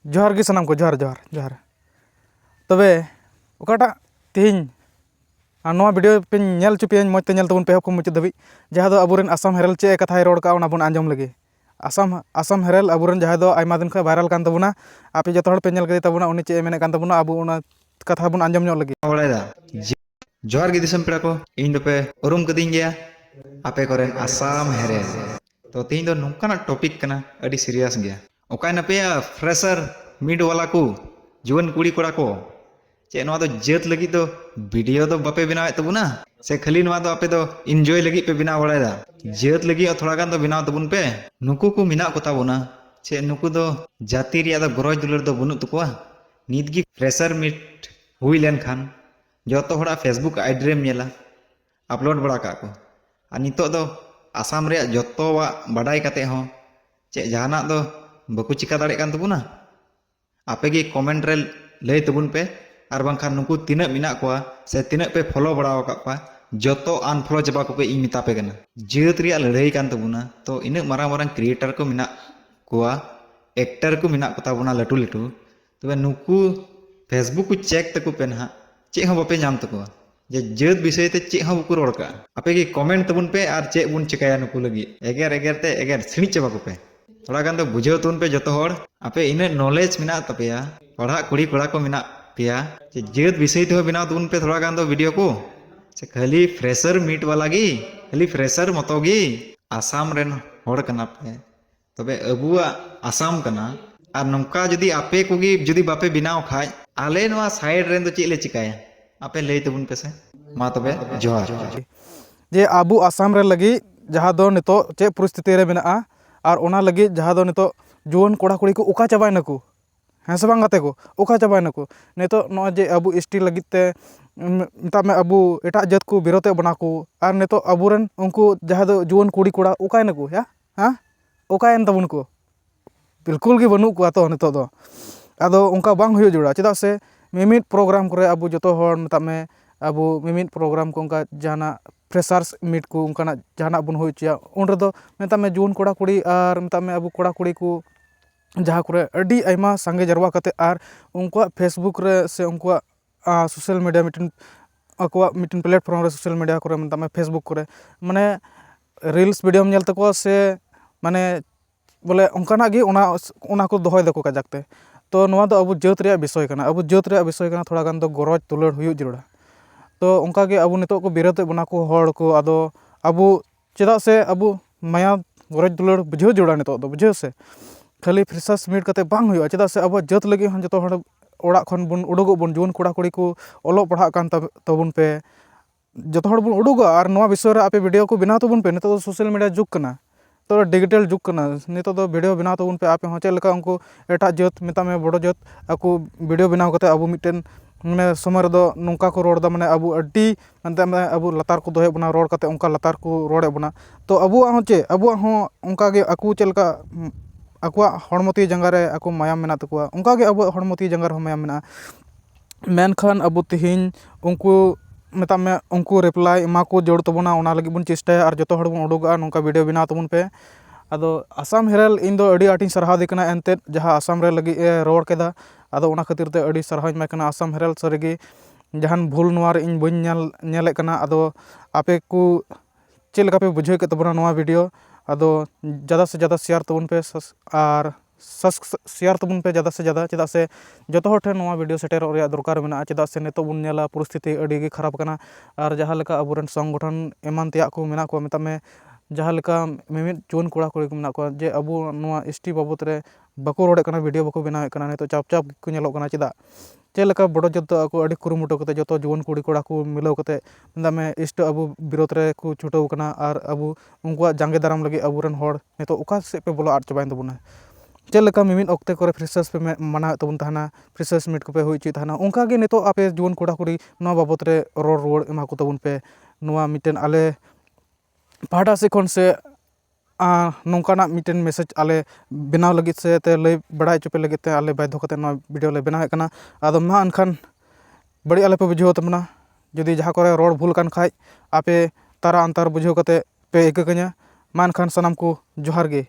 जोहार गे सनाम को जोहार जोहार जोहार तबे ओकाटा तिहिं नवा वीडियो पे नेल चुपियां मजते नेल तबन पे मुचाद धाबी जहाँ दो अबुरेन आसाम हेरल चे कथाय रोड का ओना बन आंजम लगे आसाम हेरल अबुरेन जहाँ दो आयमा दिन खा वायरल कान तबुना आपे जतो हड़ पे नेल कदे तबुना उनी चे मेने कान तबुना अबु ओना कथा बन आंजम ᱧᱚᱜ लगे जोहार गे दिसम पेड़ा को इन दोपे उरुम कदिंग गया आपे कोरेन आसाम हेरेल तो तीन दो नोंकाना टॉपिक कना अडी सीरियस गया ओकाय नपेया फ्रेशर मिड वाला को जुवन कुड़ी कोड़ा को चे नवा दो जेत लगी दो वीडियो दो बापे बनावे तबुना से खाली नवा दो आपे दो एंजॉय लगी पे बिना बड़ायदा जेत लगी थोड़ा गान दो बिना तबुन पे नुकु को मिना को ताबुना चे नुकु दो जाति रिया दो गरज दुलर दो बनुत तकुआ नितगी फ्रेशर मिट हुई लेन खान जो हड़ा फेसबुक आईडी रेम नेला अपलोड बड़ा का को आ नितो दो आसाम रे जोतोवा बाडाय काते हो चे जहाना दो बकु चिका दाड़े कान तबुना आपे गे कमेंट रे लय तबुन पे और बांखान नुकु तिना मिना कोआ से तिना पे फॉलो बड़ा का पा जोतो अनफॉलो चबा को पे इ मिता पे गना जेत रिया लड़ाई कान तबुना तो इन मारांग मारांग क्रिएटर को मिना कोआ एक्टर को मिना कोता बुना लटू लटू तबे नुकु फेसबुक को चेक तको पे ना चे हो बापे नाम तको जे जेत विषय ते चे हो बकु रोड का आपे गे कमेंट तबुन पे और चे बुन चिकाया नुकु लगी एगर एगर ते एगर सिणी चबा को पे थोड़ा गान दो बुझाव तुन पे जतो होड़ आपे इन नॉलेज मिना तपेया पढ़ा कुड़ी कोड़ा को मिना पिया जेत विषय ते बिना तुन पे थोड़ा गान दो वीडियो को से खाली फ्रेशर मीट वाला गी खाली फ्रेशर मतो गी आसाम रेन होड़ कना पे तबे अबुआ आसाम कना और नौका जदि आपे कोगी जदि बापे बिनाव खाय आले नवा साइड रेन दो चेले चिकाया आपे लय तबुन पे से मा तबे जोहार जे आबू आसाम रे लगी जहाँ दो नितो चे परिस्थिति रे मेना और ओना लगी जहाँ दो नितो जुवन कोड़ा कुड़ी को उका चाबाय नकु हाँ से बांग को उका चाबाय नकु नितो न जे अबू एसटी लगित ते मता में अबू एटा जात को विरोधे बना को और नितो अबुरन उनको जहाँ दो जुवन कुड़ी कोड़ा उकाय नकु या हाँ उकायन तबुन को बिल्कुल गे बनू को तो नितो दो आदो उनका बांग हुयो जुड़ा चेदा से मिमिट प्रोग्राम करे अबू जतो हर मता में अबू मिमिट प्रोग्राम को उनका जाना फ्रेशर्स मीट को उनका जहाना बन हो चिया उन रे दो मता में जुवन कोड़ा कुड़ी और मता में अबू कोड़ा कुड़ी को जहाँ को अड़ी आयमा संगे जरवा कते और उनका फेसबुक रे से उनका सोशल मीडिया मिटन अको मिटन प्लेटफॉर्म रे सोशल मीडिया को मता में फेसबुक को माने रील्स वीडियो नेल तको से माने बोले उनकाना गे ओना को दोहय दको काजकते तो नवा दो अबू जात रे विषय कना अबू जात रे विषय कना थोड़ा गान दो गरज तुलड़ हुयु जरूरा तो उनका गे अबू नितो को विरोध बना को हड़ को आदो अबू चेदा से अबू माया गरज दुलड़ बुझाव जरूरा नितो दो बुझाव से खाली फ्रेशर्स मीट कते बांग हुआ चेदा से अब जात लगे हम जो हड़ ओड़ा खन बन उडोगो बन जुवन कोड़ा कुड़ी को ओलो पढ़ा कान तबुन पे जो हड़ बन उडोगो और नवा विषय रे आपे वीडियो को बनाव तबुन पे नितो दो सोशल मीडिया जुग कना तो डिजिटल जुग कना नितो दो वीडियो बनाव तबुन पे आपे हो चेद लेका उनको एटा जात मेता में बड़ो जात ako वीडियो बनाव कते अबू मिटन में समय दो नौका को रोड दा माने अबू अड्डी अंते में अबू लतार को दोहे बना रोड कते उनका लतार को रोडे बना तो अबू हो चे अबू हो उनका गे aku चेलका आकुआ हड़मती जंगा रे aku मायाम मेना तकुआ उनका गे अबू हड़मती जंगा रे मायाम मेना मेनखान अबू तिहिन उनको मता में उनको रिप्लाई एमा को जोड़ तबना ओना लगी बन चेष्टाया और जो हड़ बन उडोगा नौका वीडियो बनाव तबुन पे आदो आसाम हेरल इन दो अड़ी आटिन सरहा दिकना एनते जहाँ आसाम रे लगी रोड केदा आदो ओना खातिर ते अड़ी सरहाव मैं कना आसाम हेरल सरिगे जहान भूल नोआ इन बन नेले कना आदो आपे को चेल का पे बुझे के तबना नोआ वीडियो आदो ज़्यादा से ज़्यादा शेयर तबुन पे और शेयर तबुन पे ज़्यादा से ज़्यादा चेदा से जो हर ठेन नोआ वीडियो सेटेर रे दरकार मेना चेदा से नितो बन नेला परिस्थिति अड़ी गे खराब कना और जहाँ लेका अबुरन संगठन एमान तेया को मेना को मता में जहाँ लेका मिमित जुवन कोड़ा कुड़ी को मेना को जे अबू नोआ एसटी बाबत रे बको रोडे कना वीडियो बको बनावे कना नितो चाप चाप को नेलोग कना चेदा चेद लेका बड़ो जत को अड़ी कुरुमुटो कते जो जुवन कुड़ी कोड़ा को मिलाव कते मता में इष्ट अबू विरोध रे को छुटाव कना और अबू उनका जांगे दाराम लगे अबूरन हड़ नितो ओका से पे बोलो आट चबाइन तबुना चेद लेका मिमित ऑक्ते करे फ्रेशर्स पे मना तबुन तहना फ्रेशर्स मीट को पे हुई ची तहना उनका गे नितो आपे जुवन कोड़ा कुड़ी नोआ बाबत रे रोड रोड एमा को तबुन पे नोआ मिटन आले पाहटा से खन से नौकाना मिटन मैसेज आले बनाव लगी से ते लय बड़ा चुपे लगे ते आले बाध्य कते नोआ वीडियो ले बनावे कना आदो मा अनखान बड़ी आले पे बुझाव तबना जदि जहाँ करे रोड भूल कान खाय आपे तारा अंतर बुझाव कते पे इका कन्या मा अनखान सनाम को जोहार गे।